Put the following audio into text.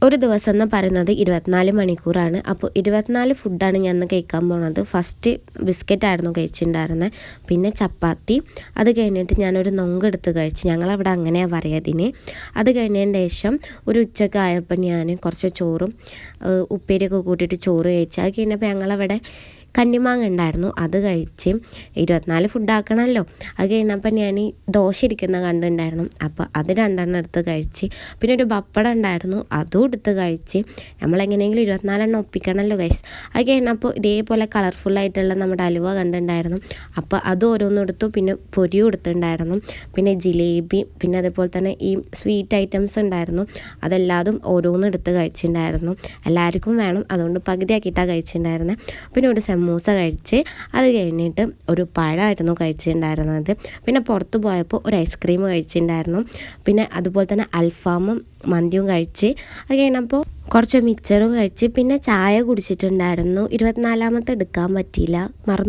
ഒരു ദിവസം എന്ന് പറയുന്നത് 24 മണിക്കൂറാണ്. അപ്പോൾ 24 ഫുഡാണ് ഞാൻ ഇന്ന് കഴിക്കാൻ പോണത്. ഫസ്റ്റ് ബിസ്ക്കറ്റായിരുന്നു കഴിച്ചിട്ടുണ്ടായിരുന്നത്, പിന്നെ ചപ്പാത്തി, അത് കഴിഞ്ഞിട്ട് ഞാനൊരു നൊങ്കെടുത്ത് കഴിച്ചു. ഞങ്ങളവിടെ അങ്ങനെയാണ് പറയുക അതിന്. അത് കഴിഞ്ഞതിന് ശേഷം ഒരു ഉച്ചയ്ക്ക് ആയപ്പോൾ ഞാൻ കുറച്ച് ചോറും ഉപ്പേരിയൊക്കെ കൂട്ടിയിട്ട് ചോറ് കഴിച്ചു. അത് കഴിഞ്ഞപ്പോൾ ഞങ്ങളവിടെ കണ്ണിമാങ്ങ ഉണ്ടായിരുന്നു, അത് കഴിച്ച്. 24 ഫുഡാക്കണമല്ലോ. അത് കഴിഞ്ഞപ്പോൾ ഞാൻ ദോശ ഇരിക്കുന്ന കണ്ടുണ്ടായിരുന്നു, അപ്പോൾ അത് 2 എടുത്ത് കഴിച്ച്. പിന്നെ ഒരു പപ്പടം ഉണ്ടായിരുന്നു, അതും എടുത്ത് കഴിച്ച്. നമ്മളെങ്ങനെയെങ്കിലും 24 ഒപ്പിക്കണമല്ലോ ഗൈസ്. അത് കഴിഞ്ഞപ്പോൾ ഇതേപോലെ കളർഫുള്ളായിട്ടുള്ള നമ്മുടെ അലുവ കണ്ടുണ്ടായിരുന്നു, അപ്പോൾ അത് ഓരോന്നും എടുത്തു. പിന്നെ പൊരിയും എടുത്തിട്ടുണ്ടായിരുന്നു, പിന്നെ ജിലേബി, പിന്നെ അതേപോലെ തന്നെ ഈ സ്വീറ്റ് ഐറ്റംസ് ഉണ്ടായിരുന്നു, അതെല്ലാതും ഓരോന്നും എടുത്ത് കഴിച്ചിട്ടുണ്ടായിരുന്നു. എല്ലാവർക്കും വേണം, അതുകൊണ്ട് പകുതിയാക്കിയിട്ടാണ് കഴിച്ചിട്ടുണ്ടായിരുന്നത്. പിന്നെ ഒരു സമൂസ കഴിച്ച്. അത് കഴിഞ്ഞിട്ട് ഒരു പഴമായിരുന്നു കഴിച്ചിട്ടുണ്ടായിരുന്നത്. പിന്നെ പുറത്ത് പോയപ്പോൾ ഒരു ഐസ്ക്രീം കഴിച്ചിട്ടുണ്ടായിരുന്നു. പിന്നെ അതുപോലെ തന്നെ അൽഫാമും മന്തിയും കഴിച്ച്. അത് കഴിഞ്ഞപ്പോൾ കുറച്ച് മിക്സറും കഴിച്ച്. പിന്നെ ചായ കുടിച്ചിട്ടുണ്ടായിരുന്നു. 24 എടുക്കാൻ പറ്റിയില്ല, മറന്നു.